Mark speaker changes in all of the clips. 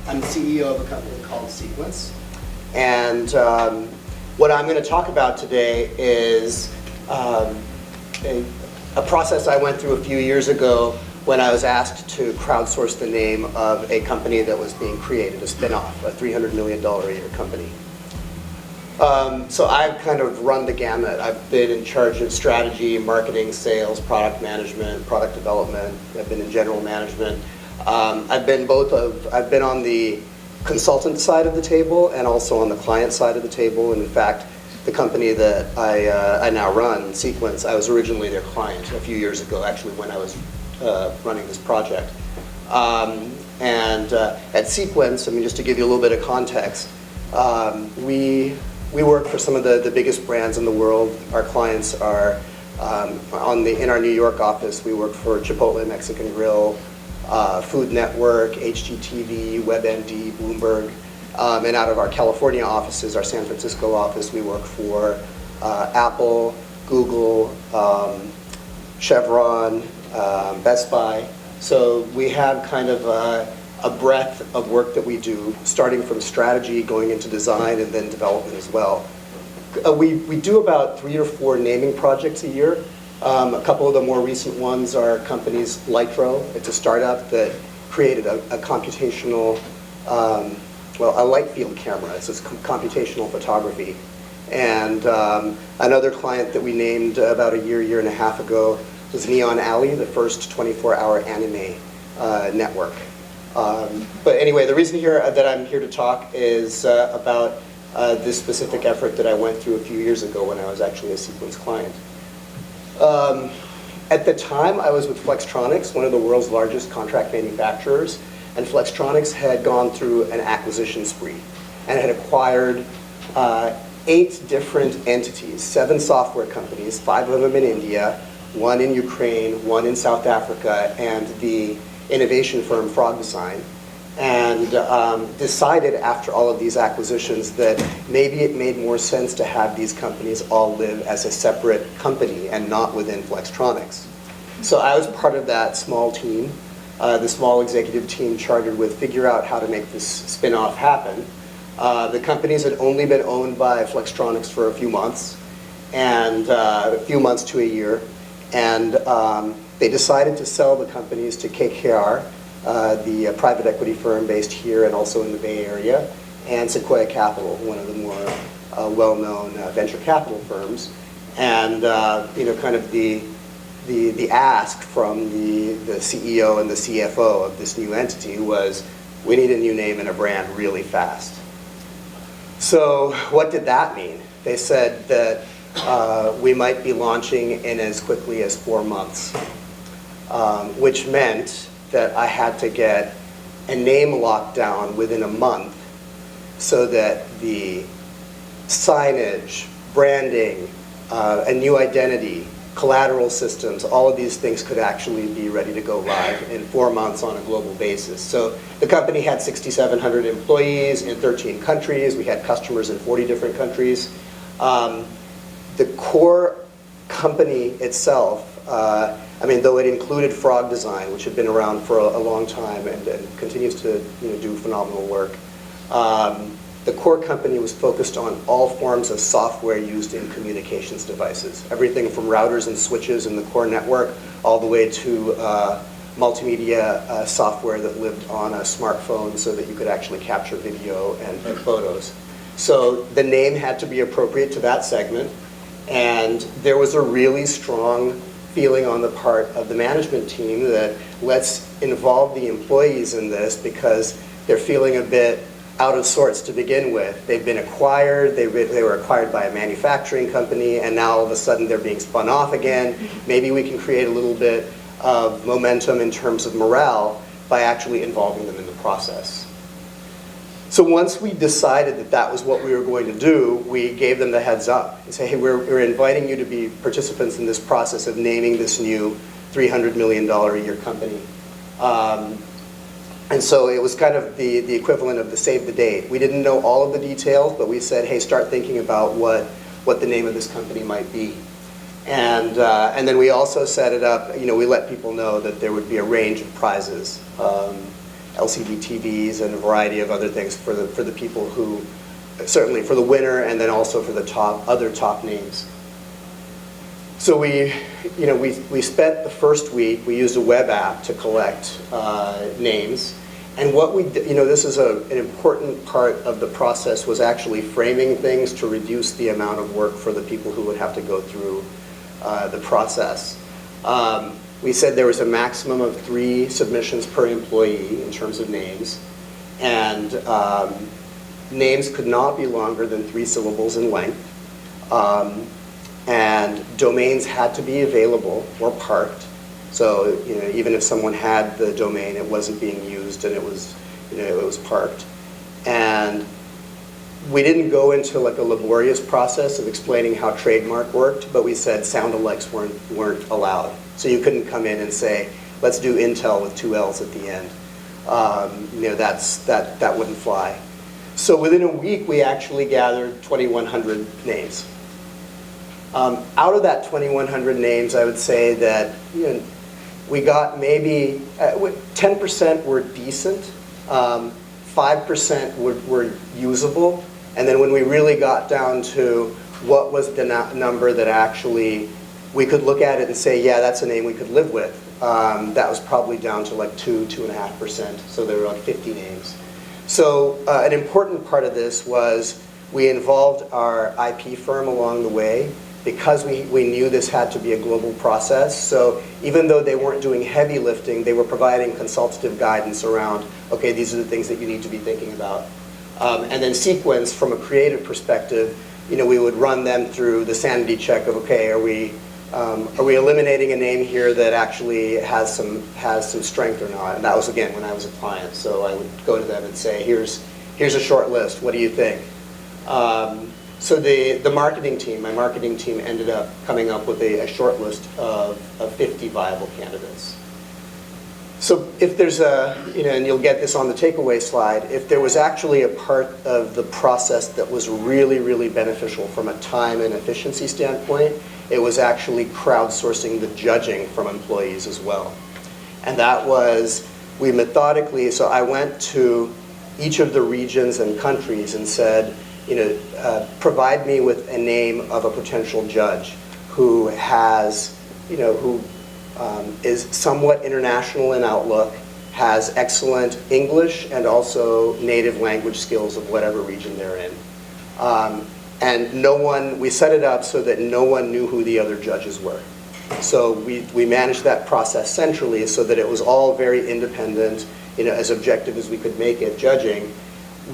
Speaker 1: I'm the CEO of a company called Sequence. And what I'm going to talk about today is a process I went through a few years ago when I was asked to crowdsource the name of a company that was being created, a Spinoff, a $300 million a year company. So I've kind of run the gamut. I've been in charge of strategy, marketing, sales, product management, product development. I've been in general management. I've been on the consultant side of the table and also on the client side of the table. And in fact, the company that I now run, Sequence, I was originally their client a few years ago, actually, when I was running this project. At Sequence, I mean, just to give you a little bit of context, we work for some of the biggest brands in the world. Our clients are, in our New York office, we work for Chipotle Mexican Grill, Food Network, HGTV, WebMD, Bloomberg. And out of our California offices, our San Francisco office, we work for Apple, Google, Chevron, Best Buy. So we have kind of a breadth of work that we do, starting from strategy, going into design, and then development as well. We do about 3 or 4 naming projects a year. A couple of the more recent ones are companies Lytro. It's a startup that created a computational, a light field camera. It's computational photography. And another client that we named about a year and a half ago was Neon Alley, the first 24-hour anime network. But anyway, the reason that I'm here to talk is about this specific effort that I went through a few years ago when I was actually a Sequence client. At the time, I was with Flextronics, one of the world's largest contract manufacturers, and Flextronics had gone through an acquisition spree and had acquired 8 different entities, 7 software companies, 5 of them in India, 1 in Ukraine, 1 in South Africa, and the innovation firm Frog Design, and decided after all of these acquisitions that maybe it made more sense to have these companies all live as a separate company and not within Flextronics. So I was part of that small team, the small executive team chartered with figure out how to make this spin-off happen. The companies had only been owned by Flextronics for a few months, and a few months to a year, and they decided to sell the companies to KKR, the private equity firm based here and also in the Bay Area, and Sequoia Capital, one of the more well-known venture capital firms. And kind of the ask from the CEO and the CFO of this new entity was, we need a new name and a brand really fast. So what did that mean? They said that we might be launching in as quickly as 4 months, which meant that I had to get a name locked down within a month so that the signage, branding, a new identity, collateral systems, all of these things could actually be ready to go live in 4 months on a global basis. So the company had 6,700 employees in 13 countries. We had customers in 40 different countries. The core company itself, though it included Frog Design, which had been around for a long time and continues to do phenomenal work, the core company was focused on all forms of software used in communications devices. Everything from routers and switches in the core network all the way to multimedia software that lived on a smartphone so that you could actually capture video and photos. So the name had to be appropriate to that segment, and there was a really strong feeling on the part of the management team that let's involve the employees in this because they're feeling a bit out of sorts to begin with. They've been acquired, they were acquired by a manufacturing company, and now all of a sudden they're being spun off again. Maybe we can create a little bit of momentum in terms of morale by actually involving them in the process. So once we decided that that was what we were going to do, we gave them the heads up and say, hey, we're inviting you to be participants in this process of naming this new $300 million a year company. And so it was kind of the equivalent of the save the date. We didn't know all of the details, but we said, hey, start thinking about what the name of this company might be. And then we also set it up, we let people know that there would be a range of prizes. LCD TVs and a variety of other things for the people who, certainly for the winner, and then also for the other top names. So we spent the first week, we used a web app to collect names. And what we did, this is an important part of the process, was actually framing things to reduce the amount of work for the people who would have to go through the process. We said there was a maximum of 3 submissions per employee in terms of names. And names could not be longer than 3 syllables in length. And domains had to be available or parked. So even if someone had the domain, it wasn't being used, and it was parked. And we didn't go into like a laborious process of explaining how trademark worked, but we said sound-alikes weren't allowed. So you couldn't come in and say, let's do Intel with 2 L's at the end. That wouldn't fly. So within a week, we actually gathered 2,100 names. Out of that 2,100 names, I would say that we got maybe 10% were decent, 5% were usable, and then when we really got down to what was the number that actually we could look at it and say, yeah, that's a name we could live with, that was probably down to like 2.5%. So there were like 50 names. So an important part of this was we involved our IP firm along the way, because we knew this had to be a global process. So even though they weren't doing heavy lifting, they were providing consultative guidance around, okay, these are the things that you need to be thinking about. And then Sequence, from a creative perspective, we would run them through the sanity check of, okay, are we eliminating a name here that actually has some strength or not? And that was, again, when I was a client. So I would go to them and say, here's a short list, what do you think? So my marketing team ended up coming up with a short list of 50 viable candidates. So if there's and you'll get this on the takeaway slide, if there was actually a part of the process that was really, really beneficial from a time and efficiency standpoint, it was actually crowdsourcing the judging from employees as well. And that was, we methodically, so I went to each of the regions and countries and said, provide me with a name of a potential judge who has, who is somewhat international in outlook, has excellent English and also native language skills of whatever region they're in. And we set it up so that no one knew who the other judges were. So we managed that process centrally so that it was all very independent, as objective as we could make it, judging.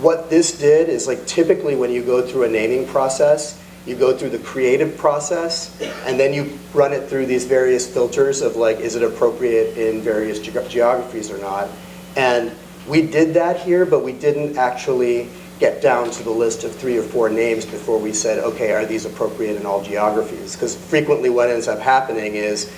Speaker 1: What this did is, like, typically when you go through a naming process, you go through the creative process, and then you run it through these various filters of, like, is it appropriate in various geographies or not? And we did that here, but we didn't actually get down to the list of 3 or 4 names before we said, okay, are these appropriate in all geographies? Because frequently what ends up happening is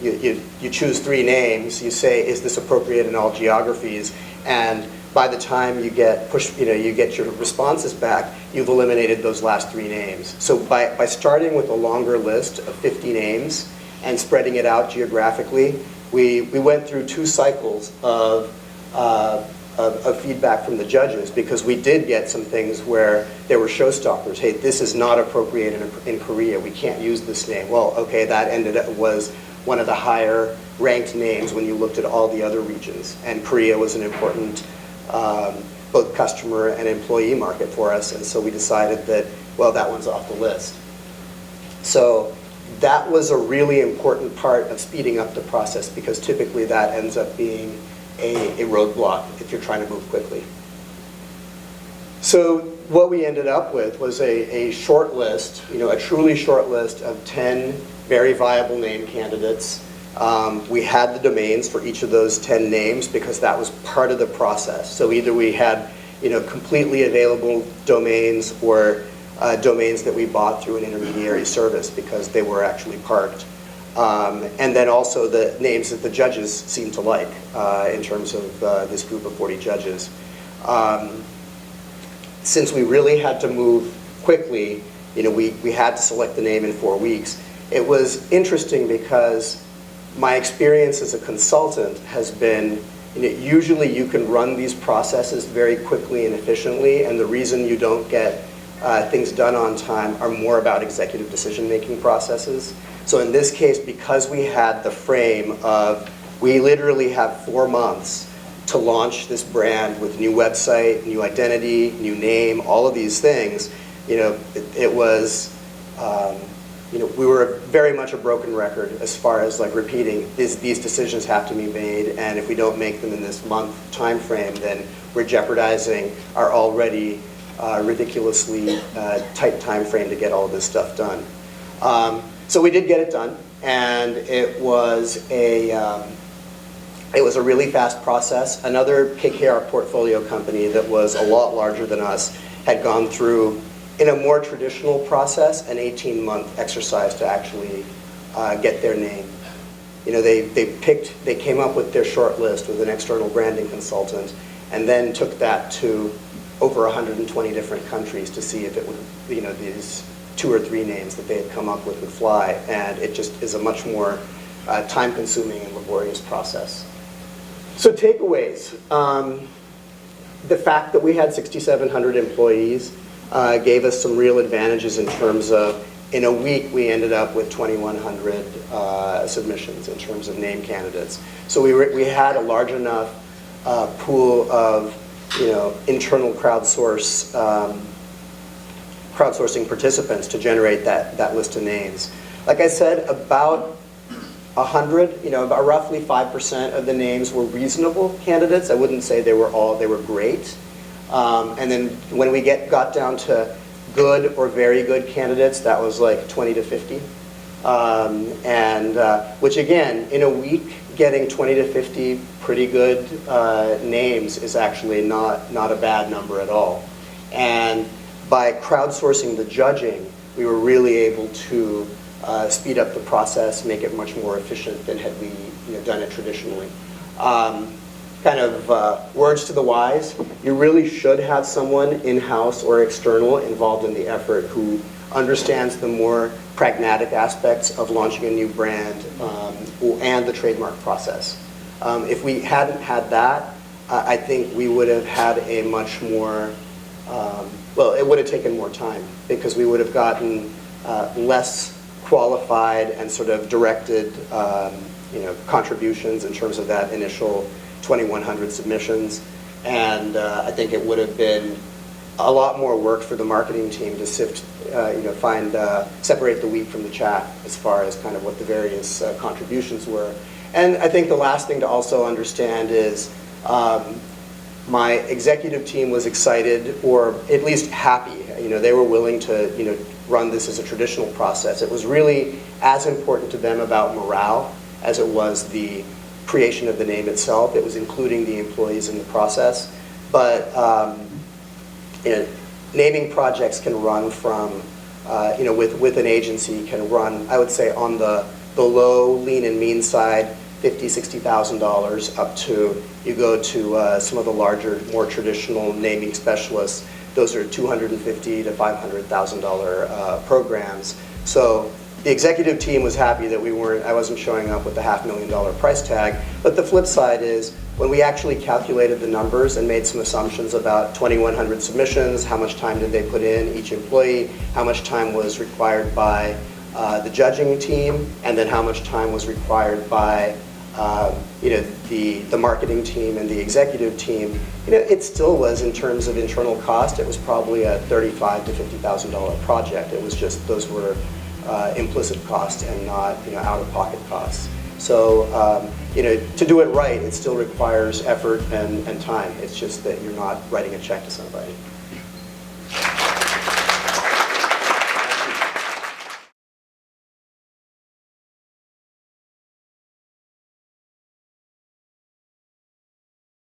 Speaker 1: you choose 3 names, you say, is this appropriate in all geographies? And by the time you get you get your responses back, you've eliminated those last 3 names. So by starting with a longer list of 50 names and spreading it out geographically, we went through 2 cycles of feedback from the judges, because we did get some things where there were showstoppers. Hey, this is not appropriate in Korea. We can't use this name. Well, okay, that was one of the higher ranked names when you looked at all the other regions. And Korea was an important both customer and employee market for us, and so we decided that, well, that one's off the list. So that was a really important part of speeding up the process, because typically that ends up being a roadblock if you're trying to move quickly. So what we ended up with was a short list, a truly short list of 10 very viable name candidates. We had the domains for each of those 10 names because that was part of the process. So either we had completely available domains, or domains that we bought through an intermediary service because they were actually parked. And then also the names that the judges seemed to like in terms of this group of 40 judges. Since we really had to move quickly, we had to select the name in 4 weeks. It was interesting because my experience as a consultant has been usually you can run these processes very quickly and efficiently, and the reason you don't get things done on time are more about executive decision-making processes. So in this case, because we had the frame of, we literally have 4 months to launch this brand with new website, new identity, new name, all of these things, it was, we were very much a broken record as far as like repeating these decisions have to be made, and if we don't make them in this month time frame, then we're jeopardizing our already ridiculously tight time frame to get all of this stuff done. So we did get it done, and it was a really fast process. Another KKR portfolio company that was a lot larger than us had gone through, in a more traditional process, an 18-month exercise to actually get their name. They came up with their shortlist with an external branding consultant, and then took that to over 120 different countries to see if it would, these 2 or 3 names that they had come up with would fly, and it just is a much more time-consuming and laborious process. So takeaways. The fact that we had 6,700 employees gave us some real advantages in terms of, in a week, we ended up with 2,100 submissions in terms of name candidates. So we had a large enough pool of internal crowdsourcing participants to generate that list of names. Like I said, about 100, about roughly 5% of the names were reasonable candidates. I wouldn't say they were great. And then when we got down to good or very good candidates, that was like 20 to 50. Which again, in a week, getting 20 to 50 pretty good names is actually not a bad number at all. And by crowdsourcing the judging, we were really able to speed up the process, make it much more efficient than had we done it traditionally. Words to the wise, you really should have someone in-house or external involved in the effort who understands the more pragmatic aspects of launching a new brand and the trademark process. If we hadn't had that, I think we would have had a much more, it would have taken more time, because we would have gotten less qualified and sort of directed contributions in terms of that initial 2,100 submissions, and I think it would have been a lot more work for the marketing team to sift, separate the wheat from the chaff as far as kind of what the various contributions were. And I think the last thing to also understand is my executive team was excited, or at least happy. They were willing to run this as a traditional process. It was really as important to them about morale as it was the creation of the name itself. It was including the employees in the process. But naming projects can run from, with an agency, can run, I would say, on the low, lean and mean side, $50,000, $60,000, up to, you go to some of the larger, more traditional naming specialists, those are $250,000 to $500,000 programs. So the executive team was happy that I wasn't showing up with the $500,000 price tag, but the flip side is, when we actually calculated the numbers and made some assumptions about 2,100 submissions, how much time did they put in, each employee, how much time was required by the judging team, and then how much time was required by the marketing team and the executive team, it still was, in terms of internal cost, it was probably a $35,000 to $50,000 project. It was just, those were implicit costs and not out-of-pocket costs. So to do it right, it still requires effort and time. It's just that you're not writing a check to somebody.